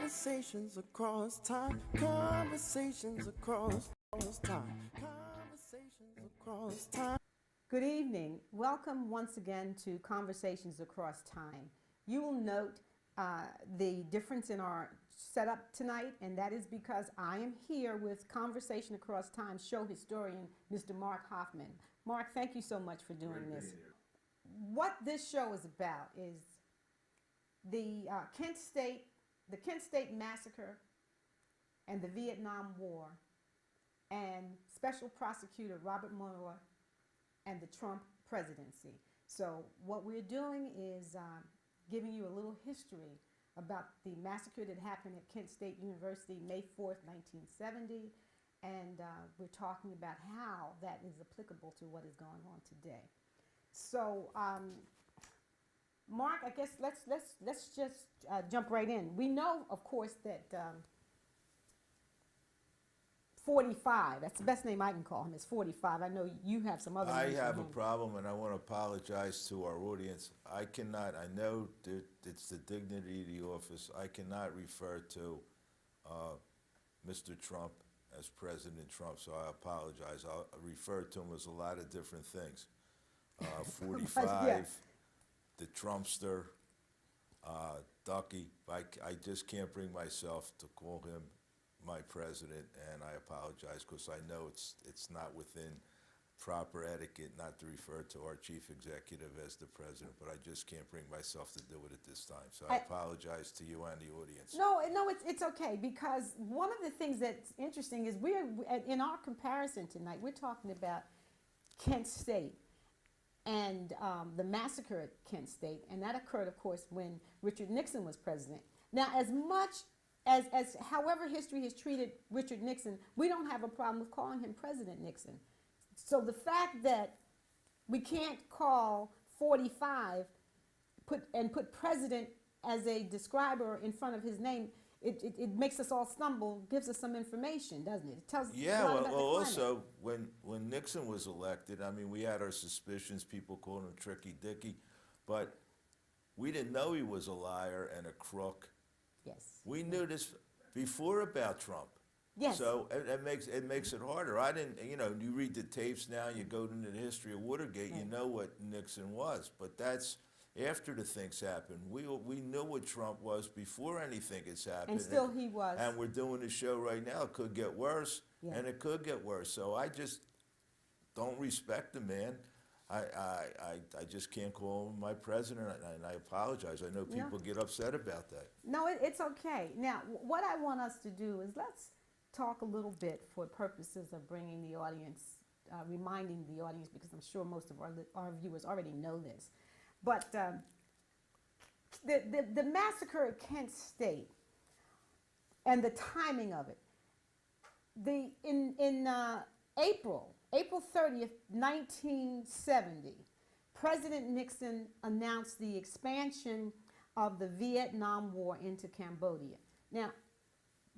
Conversations across time, conversations across time, conversations across time. Good evening. Welcome once again to Conversations Across Time. You will note the difference in our setup tonight, and that is because I am here with Conversation Across Time show historian, Mr. Mark Hoffman. Mark, thank you so much for doing this. What this show is about is the Kent State Massacre and the Vietnam War, and Special Prosecutor Robert Mueller and the Trump presidency. So what we're doing is giving you a little history about the massacre that happened at Kent State University May 4th, 1970, and we're talking about how that is applicable to what is going on today. So, Mark, I guess let's just jump right in. We know, of course, that 45, that's the best name I can call him, is 45. I know you have some other names. I have a problem, and I want to apologize to our audience. I know that it's the dignity of the office. I cannot refer to Mr. Trump as President Trump, so I apologize. I'll refer to him as a lot of different things. 45, yeah. The Trumpster, Ducky. I just can't bring myself to call him my president, and I apologize because I know it's not within proper etiquette not to refer to our chief executive as the president, but I just can't bring myself to do it at this time. So I apologize to you and the audience. No, it's okay, because one of the things that's interesting is in our comparison tonight, we're talking about Kent State and the massacre at Kent State, and that occurred, of course, when Richard Nixon was president. Now, as much as however history has treated Richard Nixon, we don't have a problem with calling him President Nixon. So the fact that we can't call 45, put president as a describer in front of his name, it makes us all stumble, gives us some information, doesn't it? It tells us a lot about the climate. Also, when Nixon was elected, I mean, we had our suspicions, people called him Tricky Dicky, but we didn't know he was a liar and a crook. Yes. We knew this before about Trump. Yes. So it makes it harder. I didn't, you read the tapes now, you go into the history of Watergate, you know what Nixon was, but that's after the things happened. We knew what Trump was before anything has happened. And still he was. And we're doing a show right now. It could get worse, Yeah. and it could get worse. So I just don't respect the man. I just can't call him my president, and I apologize. I know people get upset about that. No, it's okay. Now, what I want us to do is let's talk a little bit for purposes of bringing the audience, reminding the audience, because I'm sure most of our viewers already know this. But the massacre at Kent State and the timing of it, in April 30th, 1970, President Nixon announced the expansion of the Vietnam War into Cambodia. Now,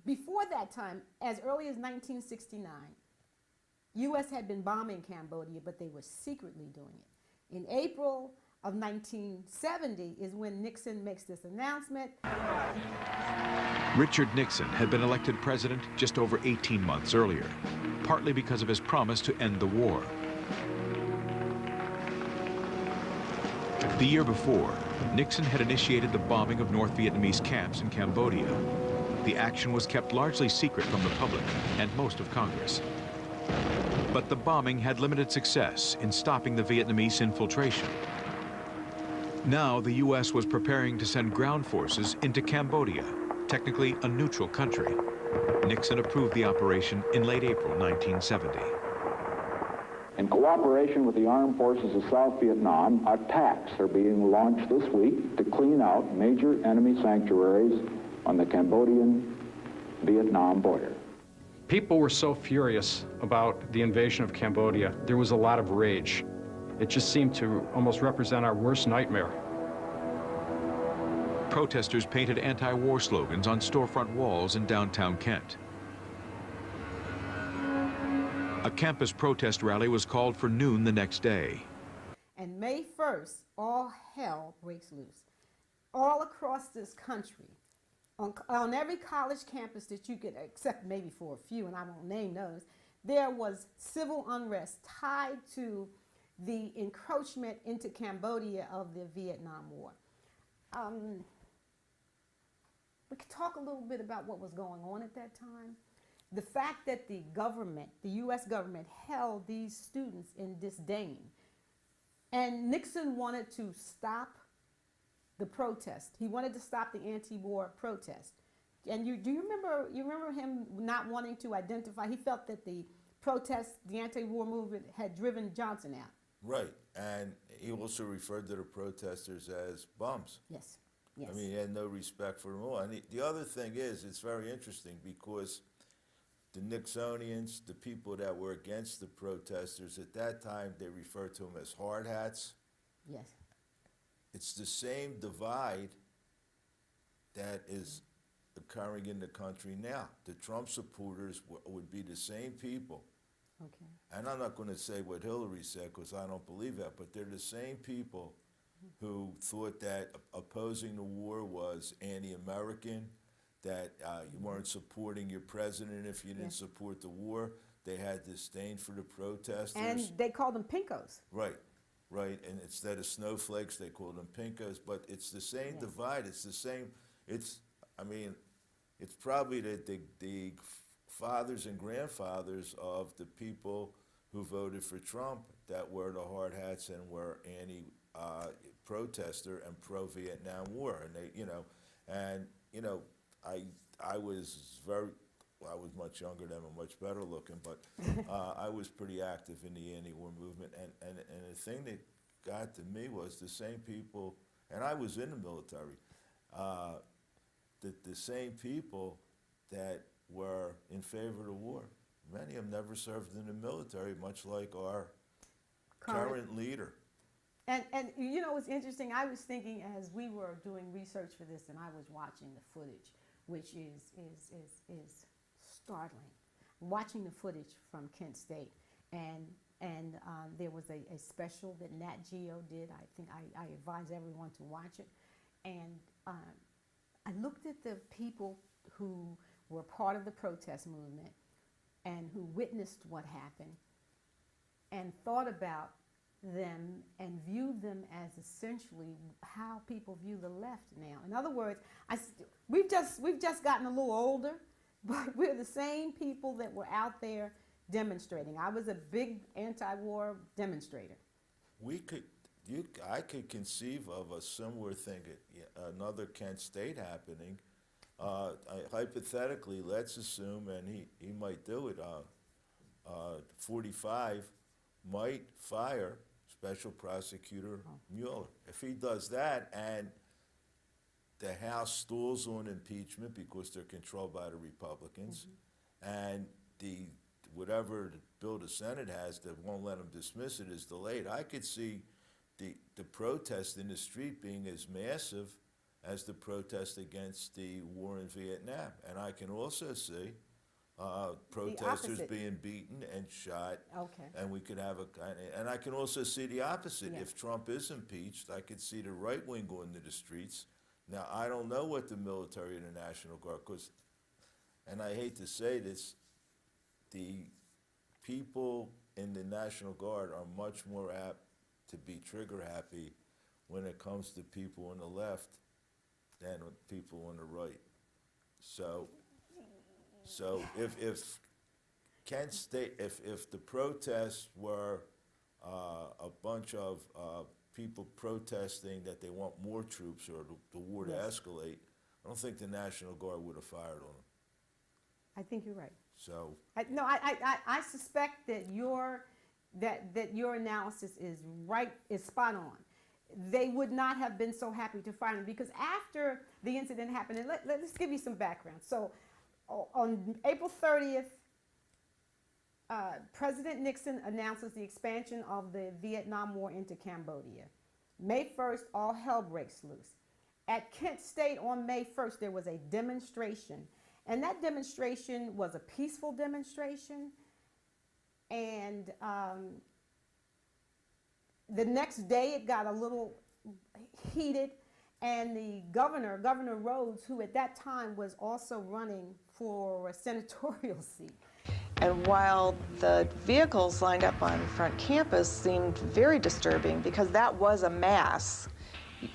before that time, as early as 1969, U.S. had been bombing Cambodia, but they were secretly doing it. In April of 1970 is when Nixon makes this announcement. Richard Nixon had been elected president just over 18 months earlier, partly because of his promise to end the war. The year before, Nixon had initiated the bombing of North Vietnamese camps in Cambodia. The action was kept largely secret from the public and most of Congress. But the bombing had limited success in stopping the Vietnamese infiltration. Now the U.S. was preparing to send ground forces into Cambodia, technically a neutral country. Nixon approved the operation in late April 1970. In cooperation with the armed forces of South Vietnam, attacks are being launched this week to clean out major enemy sanctuaries on the Cambodian-Vietnam border. People were so furious about the invasion of Cambodia. There was a lot of rage. It just seemed to almost represent our worst nightmare. Protesters painted anti-war slogans on storefront walls in downtown Kent. A campus protest rally was called for noon the next day. And May 1st, all hell breaks loose. All across this country, on every college campus that you could, except maybe for a few, and I won't name those, there was civil unrest tied to the encroachment into Cambodia of the Vietnam War. We could talk a little bit about what was going on at that time. The fact that the government, the U.S. government, held these students in disdain. And Nixon wanted to stop the protest. He wanted to stop the anti-war protest. And do you remember him not wanting to identify? He felt that the protest, the anti-war movement, had driven Johnson out. Right, and he also referred to the protesters as bums. Yes. Yes. I mean, he had no respect for them all. And the other thing is, it's very interesting because the Nixonians, the people that were against the protesters at that time, they referred to them as hard hats. Yes. It's the same divide that is occurring in the country now. The Trump supporters would be the same people. Okay. And I'm not going to say what Hillary said because I don't believe that, but they're the same people who thought that opposing the war was anti-American, that you weren't supporting your president if you didn't support the war. They had disdain for the protesters. And they called them pinkos. Right, right. And instead of snowflakes, they called them pinkos. But it's the same divide. It's the same. I mean, it's probably the fathers and grandfathers of the people who voted for Trump that were the hard hats and were protester and pro-Vietnam War, and I was much younger than him and much better looking, but I was pretty active in the anti-war movement, and the thing that got to me was the same people, and I was in the military, the same people that were in favor of the war. Many of them never served in the military, much like our current leader. And you know, it's interesting. I was thinking as we were doing research for this, and I was watching the footage, which is startling. Watching the footage from Kent State, and there was a special that Nat Geo did. I think I advise everyone to watch it. And I looked at the people who were part of the protest movement and who witnessed what happened, and thought about them and viewed them as essentially how people view the left now. In other words, we've just gotten a little older, but we're the same people that were out there demonstrating. I was a big anti-war demonstrator. I could conceive of a similar thing at another Kent State happening. Hypothetically, let's assume, and he might do it, 45 might fire Special Prosecutor Mueller. If he does that and the House stalls on impeachment because they're controlled by the Republicans, and whatever bill the Senate has that won't let them dismiss it is delayed, I could see the protest in the street being as massive as the protest against the war in Vietnam. And I can also see protesters being beaten and shot, and we could have and I can also see the opposite. If Trump is impeached, I could see the right wing going to the streets. Now, I don't know what the military and the National Guard, and I hate to say this, the people in the National Guard are much more apt to be trigger happy when it comes to people on the left than people on the right. So if Kent State, if the protests were a bunch of people protesting that they want more troops or the war to escalate, I don't think the National Guard would have fired on them. I think you're right. So I suspect that your analysis is spot on. They would not have been so happy to fire him because after the incident happened, and let's give you some background. So on April 30th, President Nixon announces the expansion of the Vietnam War into Cambodia. May 1st, all hell breaks loose. At Kent State on May 1st, there was a demonstration, and that demonstration was a peaceful demonstration. And the next day, it got a little heated, and the governor, Governor Rhodes, who at that time was also running for a senatorial seat. And while the vehicles lined up on front campus seemed very disturbing because that was a mass,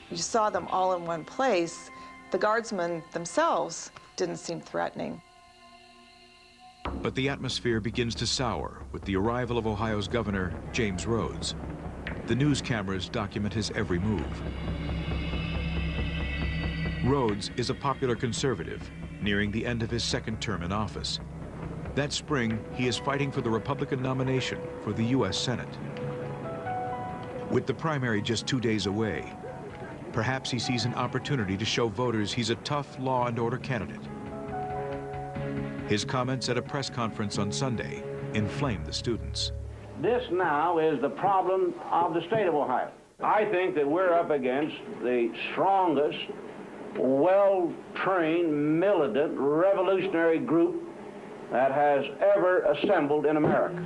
you saw them all in one place, the guardsmen themselves didn't seem threatening. But the atmosphere begins to sour with the arrival of Ohio's governor, James Rhodes. The news cameras document his every move. Rhodes is a popular conservative, nearing the end of his second term in office. That spring, he is fighting for the Republican nomination for the U.S. Senate. With the primary just 2 days away, perhaps he sees an opportunity to show voters he's a tough law and order candidate. His comments at a press conference on Sunday inflamed the students. This now is the problem of the state of Ohio. I think that we're up against the strongest, well-trained, militant, revolutionary group that has ever assembled in America.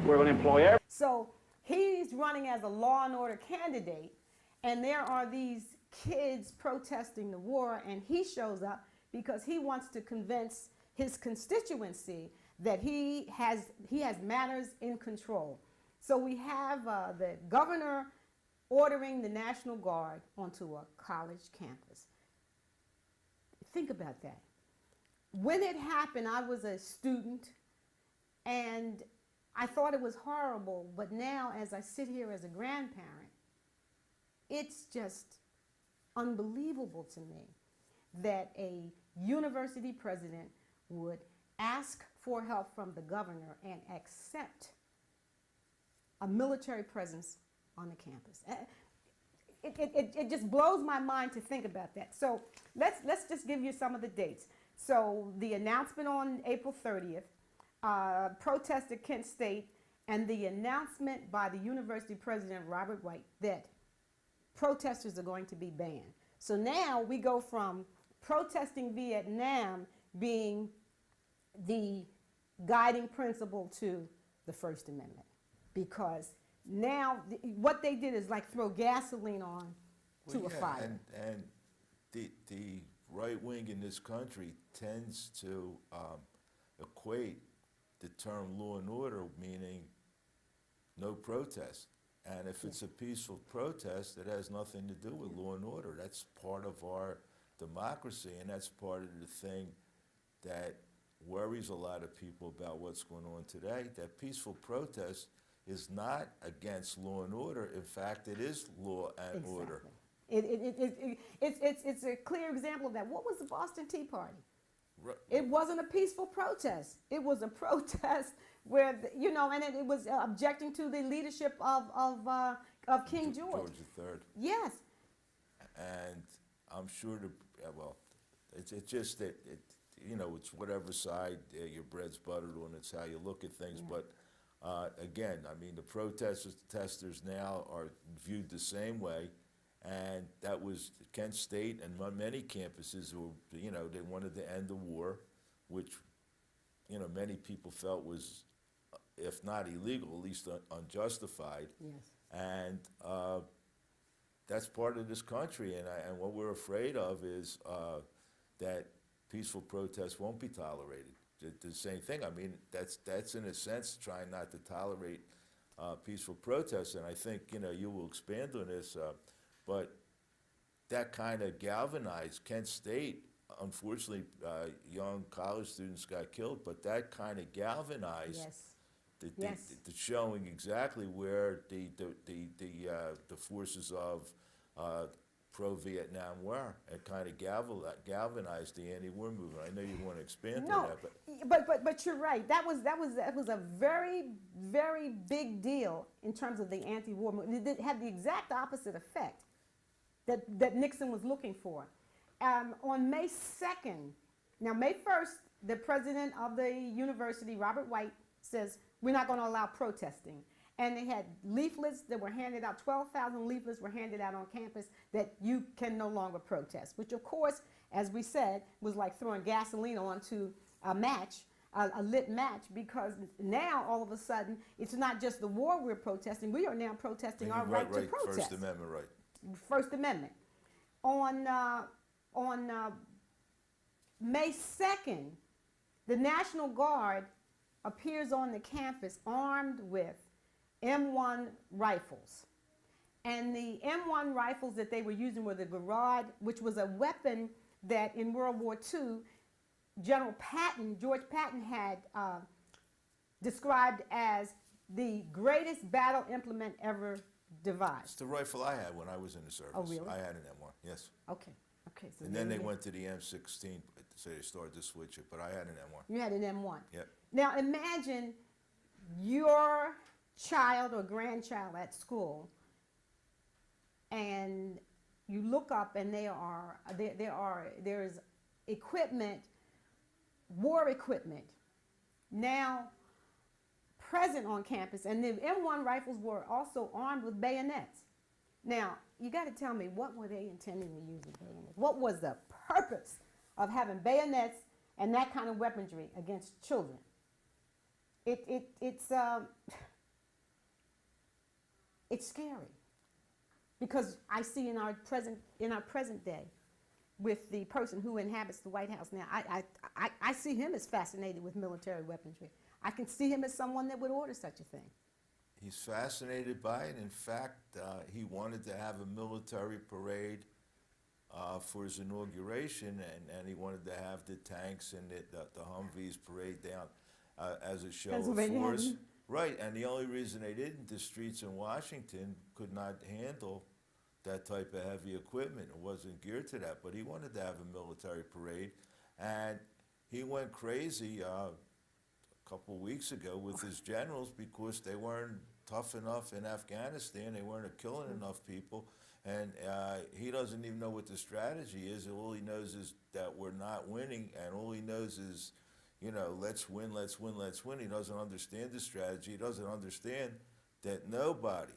We're going to employ every... So he's running as a law and order candidate, and there are these kids protesting the war, and he shows up because he wants to convince his constituency that he has matters in control. So we have the governor ordering the National Guard onto a college campus. Think about that. When it happened, I was a student, and I thought it was horrible, but now as I sit here as a grandparent, it's just unbelievable to me that a university president would ask for help from the governor and accept a military presence on the campus. It just blows my mind to think about that. So let's just give you some of the dates. So the announcement on April 30th, protest at Kent State, and the announcement by the university president, Robert White, that protesters are going to be banned. So now we go from protesting Vietnam being the guiding principle to the First Amendment, because now what they did is like throw gasoline on to a fire. And the right wing in this country tends to equate the term law and order, meaning no protest. And if it's a peaceful protest, it has nothing to do with law and order. That's part of our democracy, and that's part of the thing that worries a lot of people about what's going on today, that peaceful protest is not against law and order. In fact, it is law and order. It's a clear example of that. What was the Boston Tea Party? Right. It wasn't a peaceful protest. It was a protest where, and it was objecting to the leadership of King George. George III. Yes. And I'm sure it's just that it's whatever side your bread's buttered on. It's how you look at things. Yeah. But again, I mean, the protesters now are viewed the same way. And that was Kent State and many campuses who, they wanted to end the war, which, many people felt was, if not illegal, at least unjustified. Yes. And that's part of this country. And what we're afraid of is that peaceful protests won't be tolerated. The same thing. I mean, that's in a sense trying not to tolerate peaceful protests. And I think, you will expand on this. But that kind of galvanized Kent State. Unfortunately, young college students got killed, but that kind of galvanized the showing exactly where the forces of pro-Vietnam were, and kind of galvanized the anti-war movement. I know you want to expand on that, but you're right. That was a very, very big deal in terms of the anti-war movement. It had the exact opposite effect that Nixon was looking for. On May 2nd, now May 1st, the president of the university, Robert White, says, we're not going to allow protesting. And they had leaflets that were handed out, 12,000 leaflets were handed out on campus that you can no longer protest, which of course, as we said, was like throwing gasoline onto a match, a lit match, because now all of a sudden, it's not just the war we're protesting, we are now protesting our right to protest. First Amendment right. First Amendment. on May 2nd, the National Guard appears on the campus armed with M1 rifles. And the M1 rifles that they were using were the Garand, which was a weapon that in World War II, General Patton, George Patton, had described as the greatest battle implement ever It's devised. the rifle I had when I was in the service. Oh, really? I had an M1, yes. Okay, okay. So And then they you- went to the M16, so they started to switch it, but I had an M1. You had an M1. Yep. Now imagine your child or grandchild at school, and you look up and there's equipment, war equipment, now present on campus, and the M1 rifles were also armed with bayonets. Now, you got to tell me, what were they intending to use with bayonets? What was the purpose of having bayonets and that kind of weaponry against children? It's scary, because I see in our present day, with the person who inhabits the White House now, I see him as fascinated with military weaponry. I can see him as someone that would order such a thing. He's fascinated by it. In fact, he wanted to have a military parade for his inauguration, and he wanted to have the tanks and the Humvees parade down as a show of Pennsylvania force. hadn't. Right, and the only reason they didn't, the streets in Washington could not handle that type of heavy equipment. It wasn't geared to that, but he wanted to have a military parade, and he went crazy a couple weeks ago with his generals because they weren't tough enough in Afghanistan. They weren't killing enough people, and he doesn't even know what the strategy is. All he knows is that we're not winning, and all he knows is, you know, let's win, let's win, let's win. He doesn't understand the strategy. He doesn't understand that nobody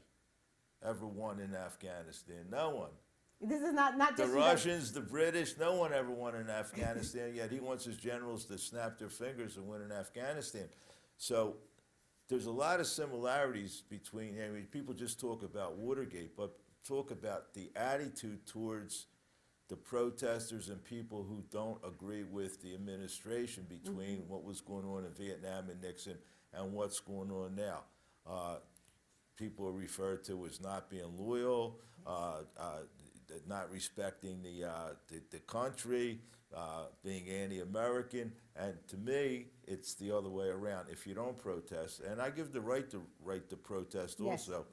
ever won in Afghanistan. No one. This is not The just Russians, the British, no one ever won in Afghanistan, yet he wants his generals to snap their fingers and win in Afghanistan. So there's a lot of similarities between, I mean, people just talk about Watergate, but talk about the attitude towards the protesters and people who don't agree with the administration between what was going on in Vietnam and Nixon and what's going on now. People are referred to as not being loyal, not respecting the country, being anti-American, and to me, it's the other way around. If you don't protest, and I give the right to protest Yes. also,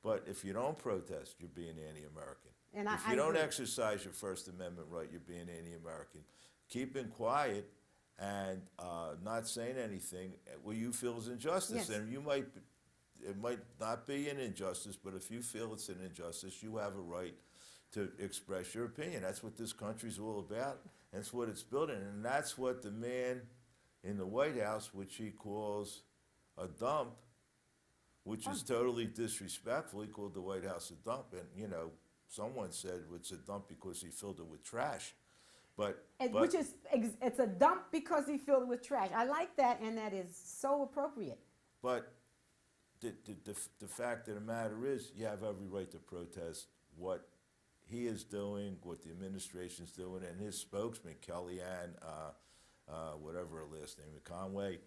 but if you don't protest, you're being anti-American. And If I you don't agree. exercise your First Amendment right, you're being anti-American. Keeping quiet and not saying anything what you feel is injustice, Yes. and it might not be an injustice, but if you feel it's an injustice, you have a right to express your opinion. That's what this country's all about. That's what it's building, and that's what the man in the White House, which he calls a dump, which is totally disrespectful. He called the White House a dump, and you know, someone said it's a dump because he filled it with trash. Which is, it's a dump because he filled it with trash. I like that, and that is so appropriate. But the fact of the matter is, you have every right to protest what he is doing, what the administration's doing, and his spokesman, Kellyanne, whatever her last name is, Conway,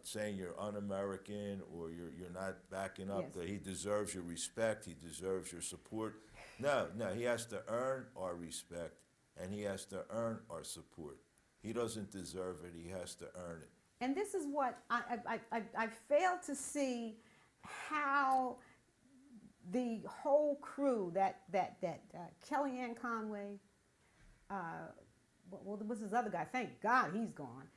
saying you're un-American or you're not backing up, Yes. that he deserves your respect, he deserves your support. No, he has to earn our respect, and he has to earn our support. He doesn't deserve it, he has to earn it. And this is what I fail to see, how the whole crew, that Kellyanne Conway, what was his other guy? Thank God he's gone.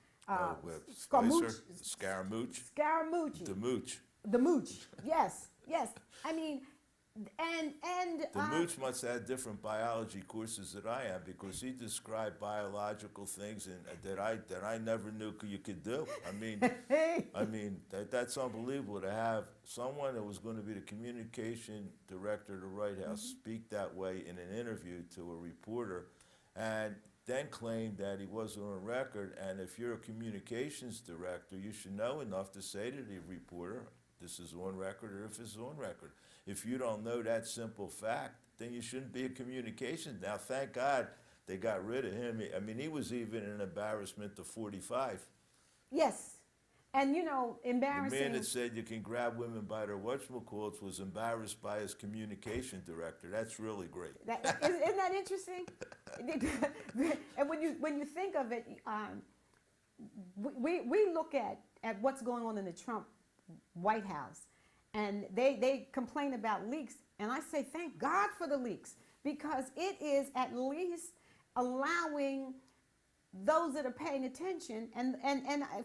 With Scaramucci. Scaramouche, Scaramucci. the mooch. The mooch. Yes, yes. I mean, and The mooch must have had different biology courses that I have, because he described biological things that I never knew you could do. I mean, that's unbelievable to have someone that was going to be the communication director of the White House speak that way in an interview to a reporter, and then claim that he wasn't on record. And if you're a communications director, you should know enough to say to the reporter, this is on record, or if it's on record. If you don't know that simple fact, then you shouldn't be a communications. Now, thank God they got rid of him. I mean, he was even an embarrassment to 45. Yes. And, you know, The embarrassing. man that said you can grab women by their whatchamacallits was embarrassed by his communication director. That's really great. Isn't that interesting? And when you think of it, we look at what's going on in the Trump White House, and they complain about leaks, and I say thank God for the leaks, because it is at least allowing those that are paying attention, and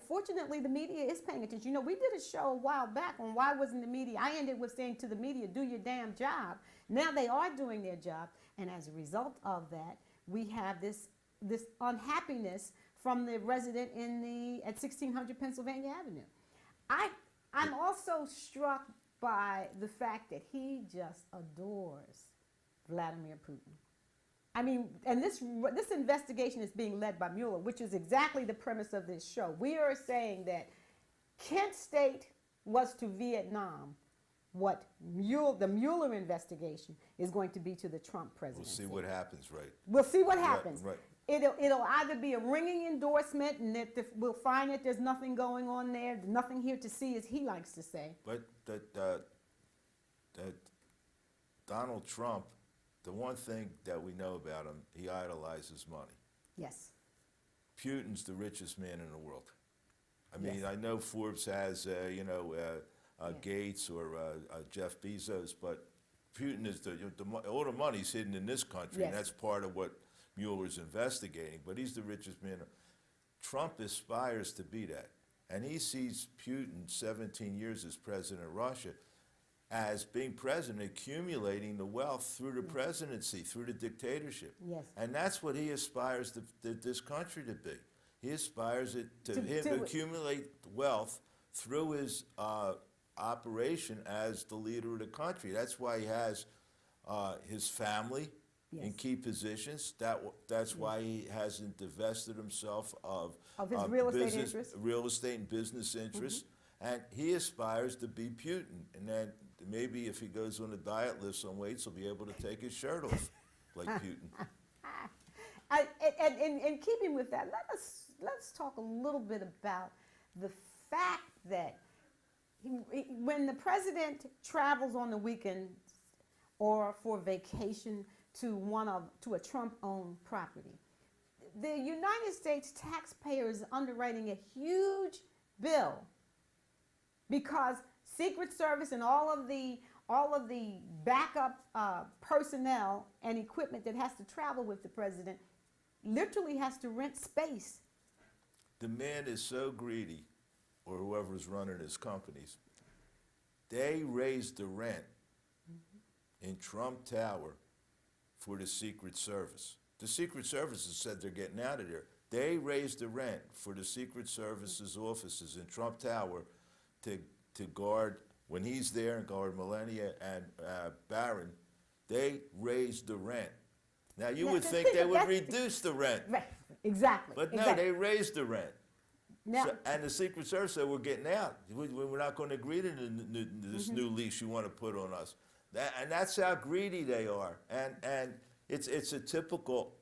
fortunately the media is paying attention. You know, we did a show a while back on why wasn't the media. I ended with saying to the media, do your damn job. Now they are doing their job, and as a result of that, we have this unhappiness from the resident at 1600 Pennsylvania Avenue. I'm also struck by the fact that he just adores Vladimir Putin. I mean, and this investigation is being led by Mueller, which is exactly the premise of this show. We are saying that Kent State was to Vietnam what the Mueller investigation is going to be to the Trump We'll presidency. see what happens, right? We'll see what happens. Right. It'll either be a ringing endorsement, and that we'll find that there's nothing going on there, nothing here to see, as he likes to say. But that Donald Trump, the one thing that we know about him, he idolizes money. Yes. Putin's the richest man in the world. I mean, Yes. I know Forbes has, Gates or Jeff Bezos, but Putin is all the money's hidden in this country, and Yes. that's part of what Mueller's investigating. But he's the richest man. Trump aspires to be that, and he sees Putin, 17 years as president of Russia, as being president, accumulating the wealth through the presidency, through the dictatorship. Yes. And that's what he aspires this country to be. He aspires to To accumulate wealth through his operation as the leader of the country. That's why he has his family in Yes. key positions. That's why he hasn't divested himself of Of his real estate business, interests. real estate and business interests. And he aspires to be Putin. And then maybe if he goes on a diet, lifts some weights, he'll be able to take his shirt off like Putin. And in keeping with that, let's talk a little bit about the fact that when the president travels on the weekend or for vacation to a Trump-owned property, the United States taxpayer is underwriting a huge bill because Secret Service and all of the backup personnel and equipment that has to travel with the president literally has to rent space. The man is so greedy, or whoever's running his companies, they raised the rent in Trump Tower for the Secret Service. The Secret Service has said they're getting out of there. They raised the rent for the Secret Service's offices in Trump Tower to guard, when he's there, and guard Melania and Barron. They raised the rent. Now, you Yeah, would the think thing they of would that- reduce the rent. Right, exactly. But no, exactly. they raised the rent. Now, And the Secret Service said, we're getting out. We're not going to agree to this new lease you want to put on us. And that's how greedy they are. And it's a typical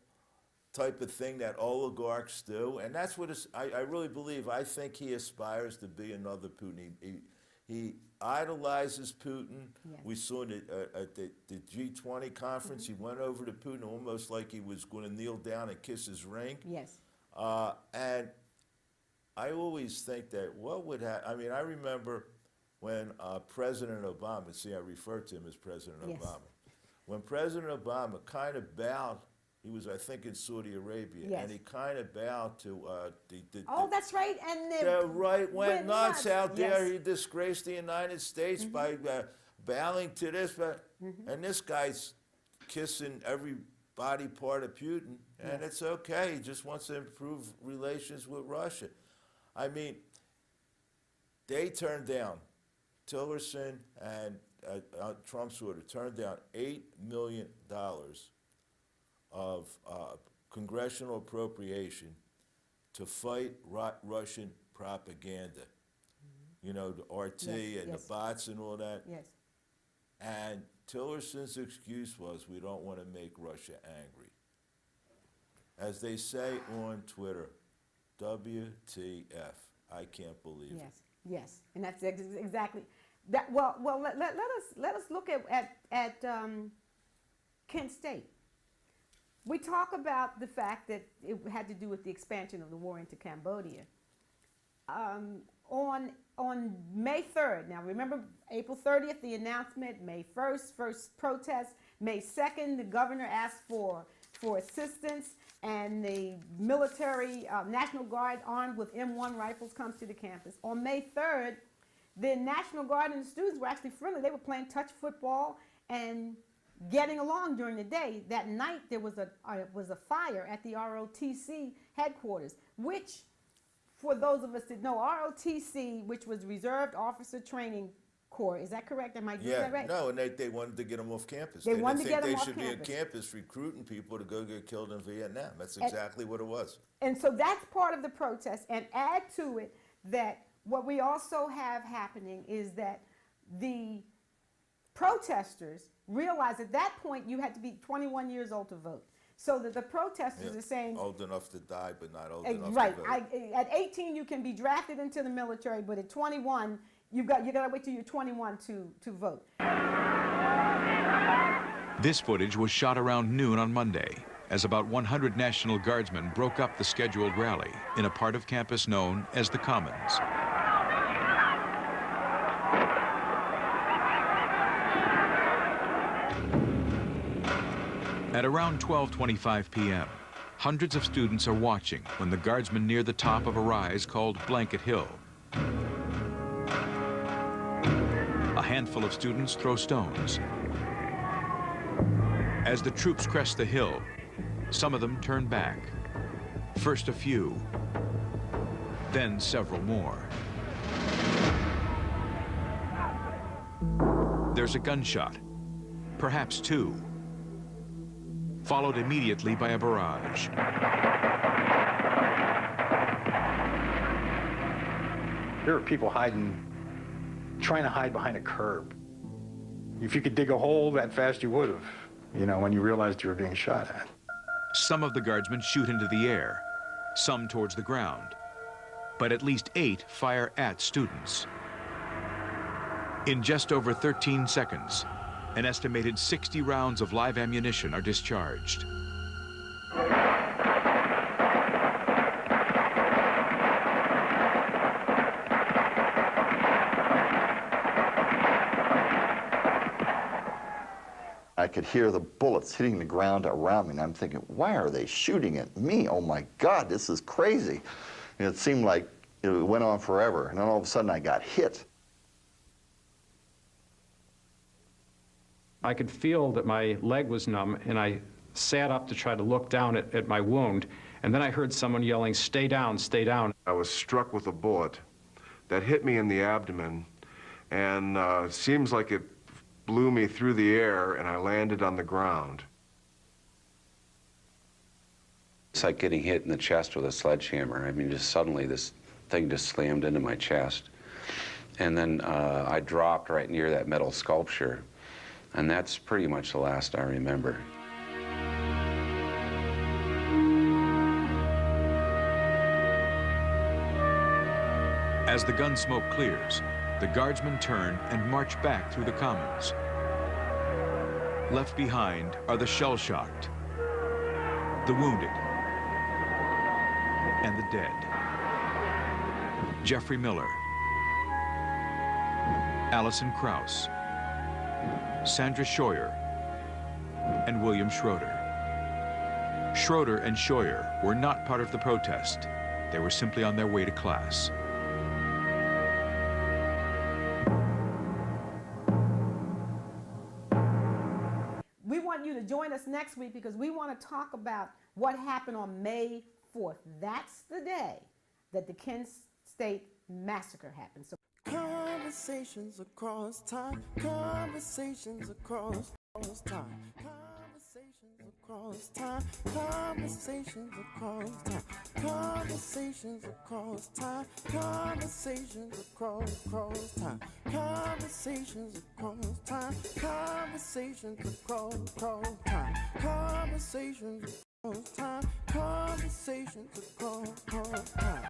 type of thing that oligarchs do. And that's what I really believe. I think he aspires to be another Putin. He idolizes Putin. Yes. We saw it at the G20 conference. He went over to Putin almost like he was going to kneel down and kiss his ring. yes. And I always think that what would happen, I mean, I remember when President Obama, see, I refer to him as President Yes. Obama. When President Obama kind of bowed, he was, I think, in Saudi Arabia, Yes. and he kind of bowed to Oh, that's right. And the right went nuts out there. Yes. He disgraced the United States by bowing to this, and this guy's kissing every body part of Putin, and it's okay. He just wants to improve relations with Russia. I mean, they turned down, Tillerson and Trump's order turned down $8 million of congressional appropriation to fight Russian propaganda. You know, the RT Yes, and yes. the bots and all that. Yes. And Tillerson's excuse was, we don't want to make Russia angry. As they say on Twitter, WTF. I can't believe it. Yes, yes, and that's exactly that. Well, let us look at Kent State. We talk about the fact that it had to do with the expansion of the war into Cambodia. On May 3rd, now remember April 30th, the announcement, May 1st, first protest, May 2nd, the governor asked for assistance, and the military National Guard armed with M1 rifles comes to the campus. On May 3rd, the National Guard and the students were actually friendly. They were playing touch football and getting along during the day. That night, there was a fire at the ROTC headquarters, which, for those of us that know, ROTC, which was Reserved Officer Training Corps, is that correct? Am I getting that right? No, and they wanted to get them off campus. They wanted to get them off They didn't think they should be on campus recruiting people to go get killed in Vietnam. That's exactly what it was. And so that's part of the protest. And add to it that what we also have happening is that the protesters realized at that point you had to be 21 years old to vote. So that the protesters are saying, old enough to die, but not old enough right, to vote. At 18 you can be drafted into the military, but at 21 you got to wait till you're 21 to vote. This footage was shot around noon on Monday, as about 100 National Guardsmen broke up the scheduled rally in a part of campus known as the Commons. At around 12:25 p.m., hundreds of students are watching when the Guardsmen near the top of a rise called Blanket Hill. A handful of students throw stones. As the troops crest the hill, some of them turn back. First a few, then several more. There's a gunshot, perhaps two, followed immediately by a barrage. There were people trying to hide behind a curb. If you could dig a hole that fast, you would have, when you realized you were being shot at. Some of the Guardsmen shoot into the air, some towards the ground, but at least 8 fire at students. In just over 13 seconds, an estimated 60 rounds of live ammunition are discharged. I could hear the bullets hitting the ground around me, and I'm thinking, why are they shooting at me? Oh my God, this is crazy. And it seemed like it went on forever, and then all of a sudden I got hit. I could feel that my leg was numb, and I sat up to try to look down at my wound, and then I heard someone yelling, "Stay down, stay down." I was struck with a bullet that hit me in the abdomen, and seems like it blew me through the air, and I landed on the ground. It's like getting hit in the chest with a sledgehammer. I mean, just suddenly this thing just slammed into my chest. And then I dropped right near that metal sculpture. And that's pretty much the last I remember. As the gun smoke clears, the Guardsmen turn and march back through the Commons. Left behind are the shell-shocked, the wounded, and the dead. Jeffrey Miller, Alison Krauss, Sandra Scheuer, and William Schroeder. Schroeder and Scheuer were not part of the protest. They were simply on their way to class. We want you to join us next week because we want to talk about what happened on May 4th. That's the day that the Kent State Massacre happened. So Conversations across time. Conversations across time. Conversations across across time. Conversations across time. Conversations across time. Conversations across time. Conversations across time. Conversations across time. Conversations across time. Conversations across time.